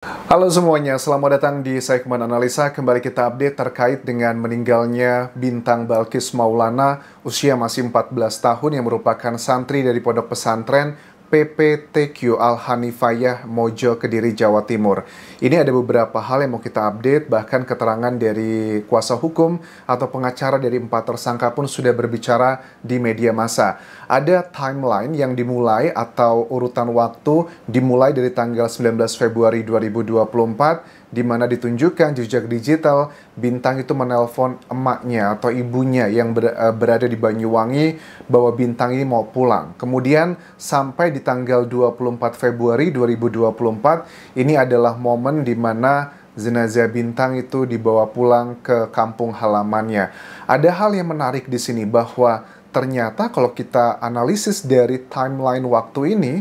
Halo semuanya, selamat datang di segmen analisa. Kembali kita update terkait dengan meninggalnya Bintang Balkis Maulana, usia masih 14 tahun yang merupakan santri dari Pondok Pesantren PPTQ Al-Hanifayah Mojo Kediri, Jawa Timur. Ini ada beberapa hal yang mau kita update, bahkan keterangan dari kuasa hukum atau pengacara dari 4 tersangka pun sudah berbicara di media massa. Ada timeline yang dimulai atau urutan waktu dimulai dari tanggal 19 Februari 2024, di mana ditunjukkan jejak digital Bintang itu menelpon emaknya atau ibunya yang berada di Banyuwangi bahwa Bintang ini mau pulang. Kemudian sampai di tanggal 24 Februari 2024, ini adalah momen di mana jenazah Bintang itu dibawa pulang ke kampung halamannya. Ada hal yang menarik di sini bahwa ternyata kalau kita analisis dari timeline waktu ini,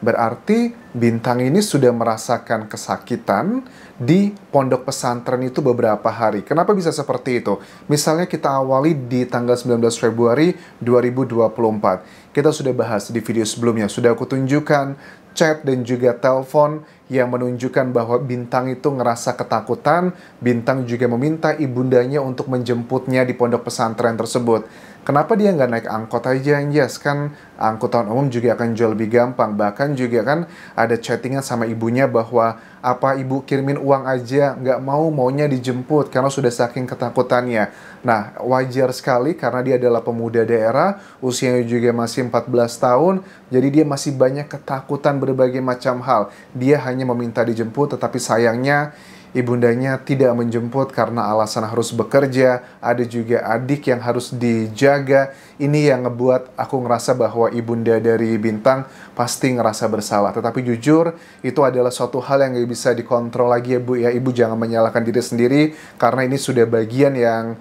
berarti Bintang ini sudah merasakan kesakitan di pondok pesantren itu beberapa hari. Kenapa bisa seperti itu? Misalnya kita awali di tanggal 19 Februari 2024. Kita sudah bahas di video sebelumnya, sudah aku tunjukkan chat dan juga telepon yang menunjukkan bahwa Bintang itu ngerasa ketakutan. Bintang juga meminta ibundanya untuk menjemputnya di pondok pesantren tersebut. Kenapa dia nggak naik angkot aja, Anjas? Kan angkutan umum juga akan jauh lebih gampang. Bahkan juga kan ada chattingan sama ibunya bahwa apa ibu kirimin uang aja, nggak maunya dijemput karena sudah saking ketakutannya. Nah, wajar sekali karena dia adalah pemuda daerah, usianya juga masih 14 tahun, jadi dia masih banyak ketakutan berbagai macam hal. Dia hanya meminta dijemput, tetapi sayangnya ibundanya tidak menjemput karena alasan harus bekerja, ada juga adik yang harus dijaga. Ini yang ngebuat aku ngerasa bahwa ibunda dari Bintang pasti ngerasa bersalah. Tetapi jujur, itu adalah suatu hal yang gak bisa dikontrol lagi ya Bu ya. Ibu jangan menyalahkan diri sendiri, karena ini sudah bagian yang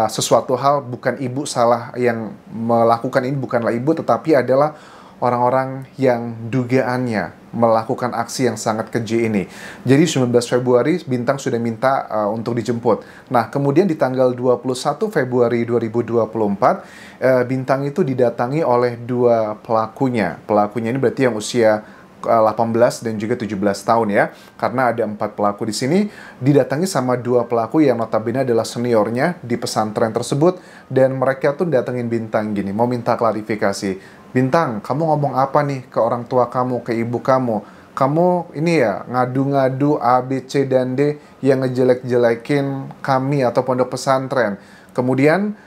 sesuatu hal bukan ibu salah yang melakukan ini, bukanlah ibu, tetapi adalah orang-orang yang dugaannya melakukan aksi yang sangat keji ini. Jadi 19 Februari Bintang sudah minta untuk dijemput. Nah, kemudian di tanggal 21 Februari 2024, Bintang itu didatangi oleh dua pelakunya. Pelakunya ini berarti yang usia 18 dan juga 17 tahun ya. Karena ada 4 pelaku di sini, didatangi sama dua pelaku yang notabene adalah seniornya di pesantren tersebut, dan mereka tuh datengin Bintang gini, mau minta klarifikasi. Bintang, kamu ngomong apa nih ke orang tua kamu, ke ibu kamu? Kamu ini ya ngadu-ngadu A, B, C, dan D yang ngejelek-jelekin kami atau pondok pesantren. Kemudian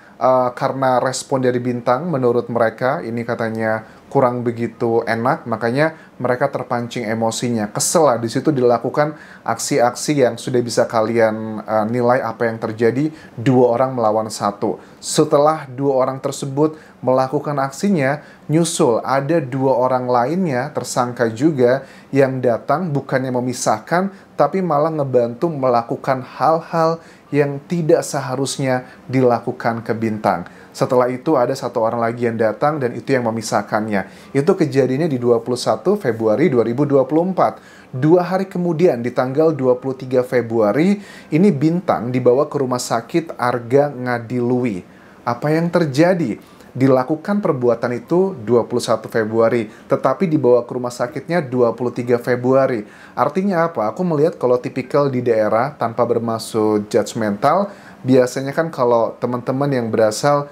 karena respon dari Bintang menurut mereka ini katanya kurang begitu enak, makanya mereka terpancing emosinya, kesel lah. Di situ dilakukan aksi-aksi yang sudah bisa kalian nilai apa yang terjadi, 2 orang melawan 1. Setelah 2 orang tersebut melakukan aksinya, nyusul ada 2 orang lainnya tersangka juga yang datang, bukannya memisahkan, tapi malah ngebantu melakukan hal-hal yang tidak seharusnya dilakukan ke Bintang. Setelah itu ada 1 orang lagi yang datang dan itu yang memisahkannya. Itu kejadiannya di 21 Februari 2024. 2 hari kemudian di tanggal 23 Februari, ini Bintang dibawa ke rumah sakit Arga Ngadilui. Apa yang terjadi? Dilakukan perbuatan itu 21 Februari, tetapi dibawa ke rumah sakitnya 23 Februari. Artinya apa? Aku melihat kalau tipikal di daerah, tanpa bermaksud judgmental, biasanya kan kalau teman-teman yang berasal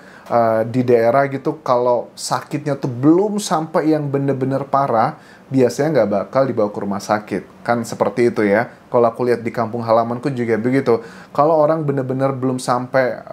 di daerah gitu, kalau sakitnya tuh belum sampai yang bener-bener parah, biasanya nggak bakal dibawa ke rumah sakit. Kan seperti itu ya. Kalau aku lihat di kampung halamanku juga begitu. Kalau orang bener-bener belum sampai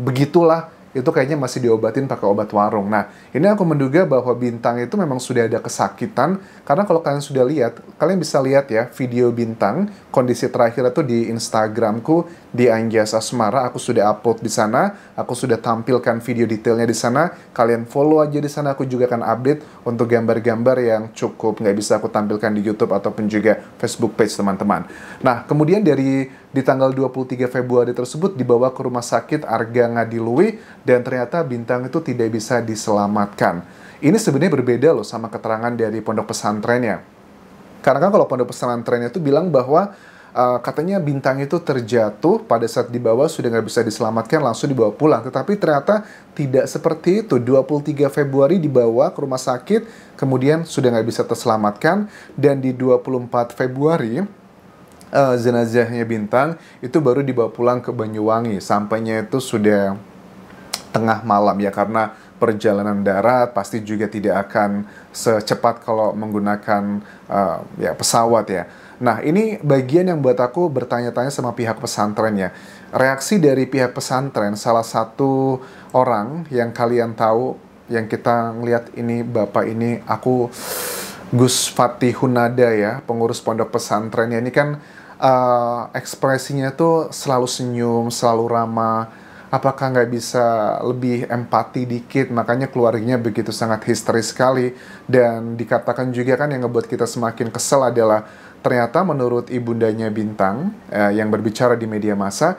begitulah, itu kayaknya masih diobatin pakai obat warung. Nah, ini aku menduga bahwa Bintang itu memang sudah ada kesakitan, karena kalau kalian sudah lihat, kalian bisa lihat ya video Bintang, kondisi terakhir itu di Instagramku, di Anjas Asmara, aku sudah upload di sana, aku sudah tampilkan video detailnya di sana, kalian follow aja di sana, aku juga akan update untuk gambar-gambar yang cukup nggak bisa aku tampilkan di YouTube ataupun juga Facebook page teman-teman. Nah, kemudian di tanggal 23 Februari tersebut dibawa ke rumah sakit Arga Ngadilui, dan ternyata Bintang itu tidak bisa diselamatkan. Ini sebenarnya berbeda loh sama keterangan dari pondok pesantrennya. Karena kan kalau pondok pesantrennya itu bilang bahwa katanya Bintang itu terjatuh pada saat dibawa sudah nggak bisa diselamatkan, langsung dibawa pulang. Tetapi ternyata tidak seperti itu. 23 Februari dibawa ke rumah sakit, kemudian sudah nggak bisa terselamatkan, dan di 24 Februari jenazahnya Bintang itu baru dibawa pulang ke Banyuwangi. Sampainya itu sudah tengah malam ya, karena perjalanan darat pasti juga tidak akan secepat kalau menggunakan ya pesawat ya. Nah, ini bagian yang buat aku bertanya-tanya sama pihak pesantren ya. Reaksi dari pihak pesantren, salah satu orang yang kalian tahu, yang kita ngelihat ini, bapak ini, Gus Fatih Hunada ya, pengurus pondok pesantrennya ini kan ekspresinya tuh selalu senyum, selalu ramah. Apakah nggak bisa lebih empati dikit? Makanya keluarganya begitu sangat histeris sekali. Dan dikatakan juga kan yang ngebuat kita semakin kesel adalah ternyata menurut ibundanya Bintang yang berbicara di media massa,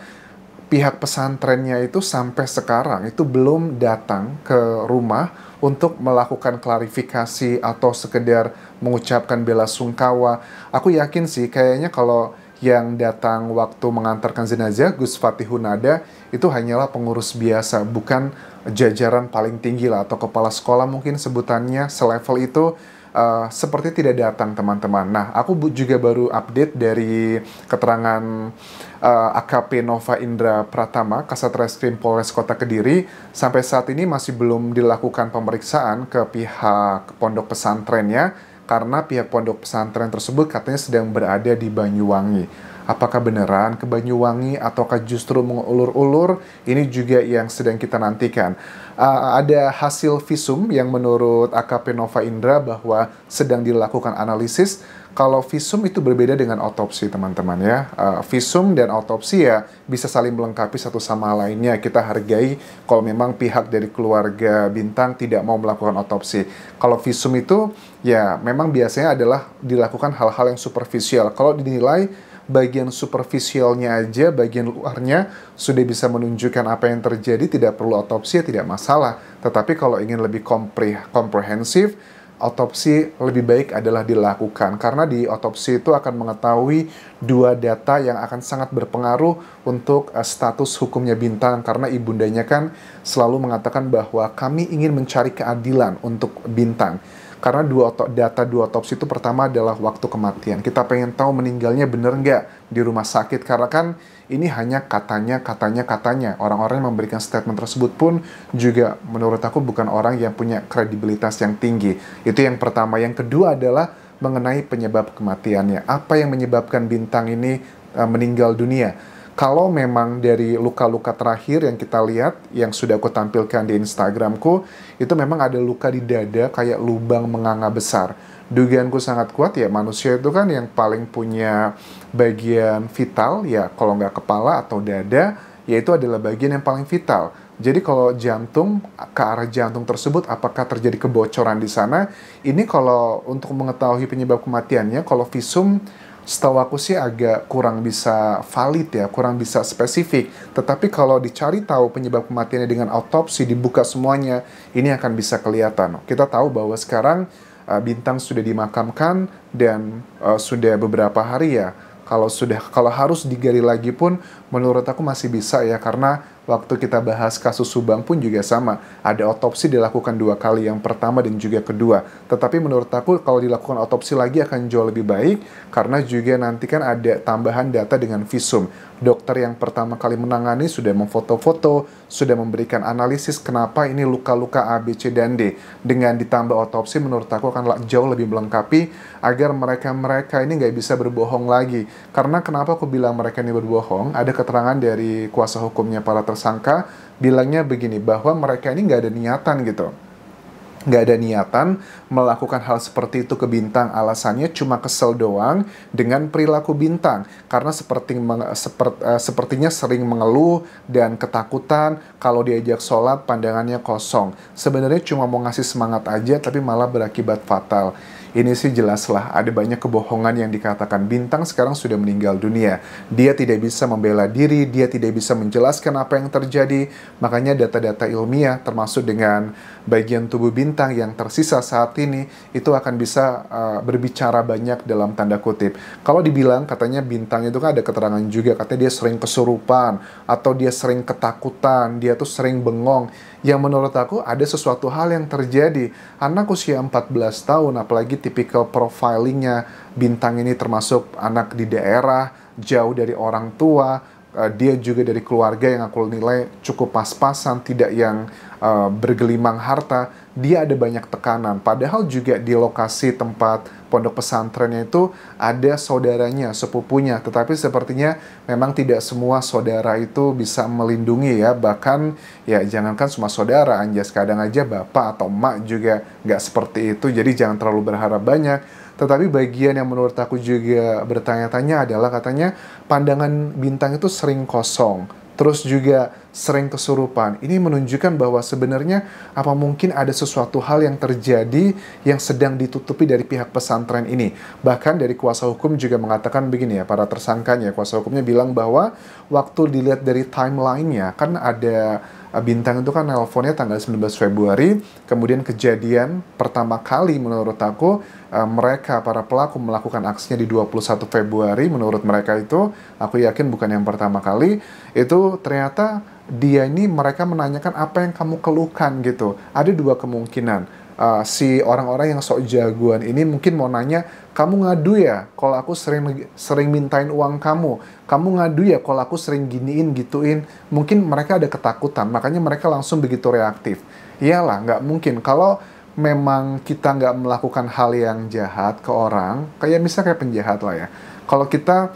pihak pesantrennya itu sampai sekarang itu belum datang ke rumah untuk melakukan klarifikasi atau sekedar mengucapkan bela sungkawa. Aku yakin sih kayaknya kalau yang datang waktu mengantarkan jenazah Gus Fatih Hunada itu hanyalah pengurus biasa, bukan jajaran paling tinggi lah, atau kepala sekolah mungkin sebutannya selevel itu. Seperti tidak datang teman-teman. Nah, aku juga baru update dari keterangan AKP Nova Indra Pratama, Kasat Reskrim Polres Kota Kediri. Sampai saat ini masih belum dilakukan pemeriksaan ke pihak pondok pesantrennya, karena pihak pondok pesantren tersebut katanya sedang berada di Banyuwangi. Apakah beneran ke Banyuwangi ataukah justru mengulur-ulur? Ini juga yang sedang kita nantikan. Ada hasil visum yang menurut AKP Nova Indra bahwa sedang dilakukan analisis. Kalau visum itu berbeda dengan otopsi, teman-teman ya. Visum dan otopsi ya bisa saling melengkapi satu sama lainnya. Kita hargai kalau memang pihak dari keluarga Bintang tidak mau melakukan otopsi. Kalau visum itu ya memang biasanya adalah dilakukan hal-hal yang superficial. Kalau dinilai bagian superficialnya aja, bagian luarnya sudah bisa menunjukkan apa yang terjadi, tidak perlu otopsi ya tidak masalah. Tetapi kalau ingin lebih komprehensif, otopsi lebih baik adalah dilakukan, karena di otopsi itu akan mengetahui dua data yang akan sangat berpengaruh untuk status hukumnya Bintang, karena ibundanya kan selalu mengatakan bahwa kami ingin mencari keadilan untuk Bintang. Karena data dua otopsi itu pertama adalah waktu kematian. Kita pengen tahu meninggalnya bener nggak di rumah sakit, karena kan ini hanya katanya. Orang-orang yang memberikan statement tersebut pun juga menurut aku bukan orang yang punya kredibilitas yang tinggi. Itu yang pertama. Yang kedua adalah mengenai penyebab kematiannya. Apa yang menyebabkan Bintang ini meninggal dunia? Kalau memang dari luka-luka terakhir yang kita lihat, yang sudah aku tampilkan di Instagramku, itu memang ada luka di dada kayak lubang menganga besar. Dugaanku sangat kuat ya, manusia itu kan yang paling punya bagian vital ya, kalau nggak kepala atau dada, yaitu adalah bagian yang paling vital. Jadi kalau jantung, ke arah jantung tersebut apakah terjadi kebocoran di sana? Ini kalau untuk mengetahui penyebab kematiannya, kalau visum setahu aku sih agak kurang bisa valid ya, kurang bisa spesifik. Tetapi kalau dicari tahu penyebab kematiannya dengan autopsi, dibuka semuanya, ini akan bisa kelihatan. Kita tahu bahwa sekarang Bintang sudah dimakamkan dan sudah beberapa hari ya. Kalau harus digali lagi pun menurut aku masih bisa ya, karena waktu kita bahas kasus Subang pun juga sama. Ada otopsi dilakukan 2 kali, yang pertama dan juga kedua. Tetapi menurut aku kalau dilakukan otopsi lagi akan jauh lebih baik, karena juga nanti kan ada tambahan data dengan visum. Dokter yang pertama kali menangani sudah memfoto-foto, sudah memberikan analisis kenapa ini luka-luka A, B, C, dan D. Dengan ditambah otopsi menurut aku akan jauh lebih melengkapi, agar mereka ini nggak bisa berbohong lagi. Karena kenapa aku bilang mereka ini berbohong? Ada keterangan dari kuasa hukumnya para tersangka, bilangnya begini, bahwa mereka ini nggak ada niatan gitu. Nggak ada niatan melakukan hal seperti itu ke Bintang. Alasannya cuma kesel doang dengan perilaku Bintang. Karena sepertinya sering mengeluh dan ketakutan kalau diajak sholat pandangannya kosong. Sebenarnya cuma mau ngasih semangat aja, tapi malah berakibat fatal. Ini sih jelaslah ada banyak kebohongan yang dikatakan. Bintang sekarang sudah meninggal dunia. Dia tidak bisa membela diri, dia tidak bisa menjelaskan apa yang terjadi. Makanya data-data ilmiah termasuk dengan bagian tubuh Bintang yang tersisa saat ini itu akan bisa berbicara banyak dalam tanda kutip. Kalau dibilang katanya Bintang itu kan ada keterangan juga, katanya dia sering kesurupan atau dia sering ketakutan, dia tuh sering bengong. Yang menurut aku ada sesuatu hal yang terjadi. Anak usia 14 tahun, apalagi tipikal profilingnya Bintang ini termasuk anak di daerah, jauh dari orang tua, dia juga dari keluarga yang aku nilai cukup pas-pasan, tidak yang bergelimang harta. Dia ada banyak tekanan, padahal juga di lokasi tempat pondok pesantrennya itu ada saudaranya, sepupunya, tetapi sepertinya memang tidak semua saudara itu bisa melindungi ya. Bahkan ya jangankan semua saudara, Anjas, kadang aja bapak atau emak juga nggak seperti itu. Jadi jangan terlalu berharap banyak. Tetapi bagian yang menurut aku juga bertanya-tanya adalah katanya pandangan Bintang itu sering kosong, terus juga sering kesurupan. Ini menunjukkan bahwa sebenarnya apa mungkin ada sesuatu hal yang terjadi yang sedang ditutupi dari pihak pesantren ini. Bahkan dari kuasa hukum juga mengatakan begini ya, para tersangkanya, kuasa hukumnya bilang bahwa waktu dilihat dari timeline-nya, kan ada Bintang itu kan nelponnya tanggal 19 Februari, kemudian kejadian pertama kali menurut aku mereka, para pelaku melakukan aksinya di 21 Februari, menurut mereka itu, aku yakin bukan yang pertama kali, itu ternyata mereka menanyakan apa yang kamu keluhkan gitu. Ada dua kemungkinan. Si orang-orang yang sok jagoan ini mungkin mau nanya, kamu ngadu ya kalau aku sering mintain uang kamu ngadu ya kalau aku sering giniin gituin. Mungkin mereka ada ketakutan, makanya mereka langsung begitu reaktif. Iyalah, nggak mungkin kalau memang kita nggak melakukan hal yang jahat ke orang, kayak penjahat lah ya. Kalau kita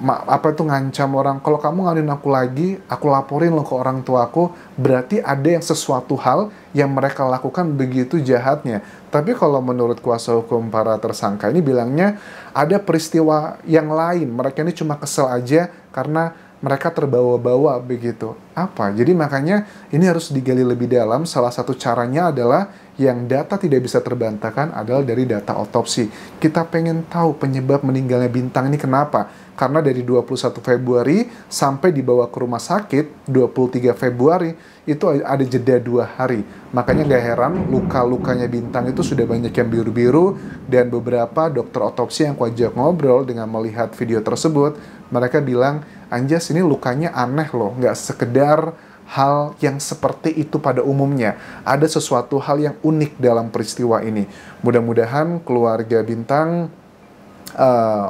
ngancam orang, kalau kamu ngaduin aku lagi, aku laporin lo ke orang tuaku, berarti ada yang sesuatu hal yang mereka lakukan begitu jahatnya. Tapi kalau menurut kuasa hukum para tersangka ini bilangnya ada peristiwa yang lain, mereka ini cuma kesel aja karena mereka terbawa-bawa begitu. Apa? Jadi makanya ini harus digali lebih dalam. Salah satu caranya adalah yang data tidak bisa terbantahkan adalah dari data otopsi. Kita pengen tahu penyebab meninggalnya Bintang ini kenapa. Karena dari 21 Februari sampai dibawa ke rumah sakit 23 Februari itu ada jeda 2 hari. Makanya gak heran luka-lukanya Bintang itu sudah banyak yang biru-biru, dan beberapa dokter otopsi yang aku ajak ngobrol dengan melihat video tersebut, mereka bilang, Anjas, ini lukanya aneh loh, nggak sekedar hal yang seperti itu pada umumnya. Ada sesuatu hal yang unik dalam peristiwa ini. Mudah-mudahan keluarga Bintang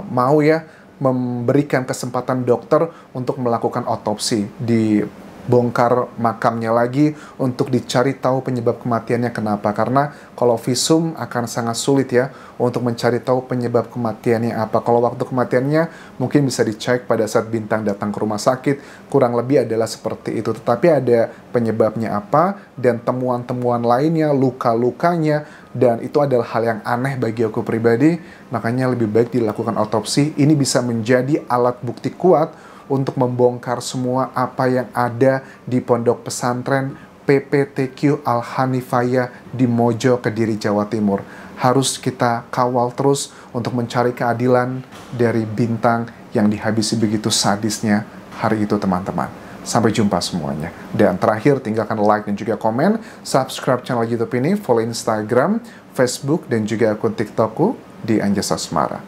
mau ya memberikan kesempatan dokter untuk melakukan otopsi, dibongkar makamnya lagi untuk dicari tahu penyebab kematiannya kenapa. Karena kalau visum akan sangat sulit ya untuk mencari tahu penyebab kematiannya apa. Kalau waktu kematiannya mungkin bisa dicek pada saat Bintang datang ke rumah sakit, kurang lebih adalah seperti itu. Tetapi ada penyebabnya apa dan temuan-temuan lainnya, luka-lukanya, dan itu adalah hal yang aneh bagi aku pribadi. Makanya lebih baik dilakukan otopsi. Ini bisa menjadi alat bukti kuat untuk membongkar semua apa yang ada di pondok pesantren PPTQ Al-Hanifayah di Mojo, Kediri, Jawa Timur. Harus kita kawal terus untuk mencari keadilan dari Bintang yang dihabisi begitu sadisnya hari itu, teman-teman. Sampai jumpa semuanya. Dan terakhir, tinggalkan like dan juga komen, subscribe channel YouTube ini, follow Instagram, Facebook, dan juga akun TikTokku di Anjas Asmara.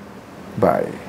Bye.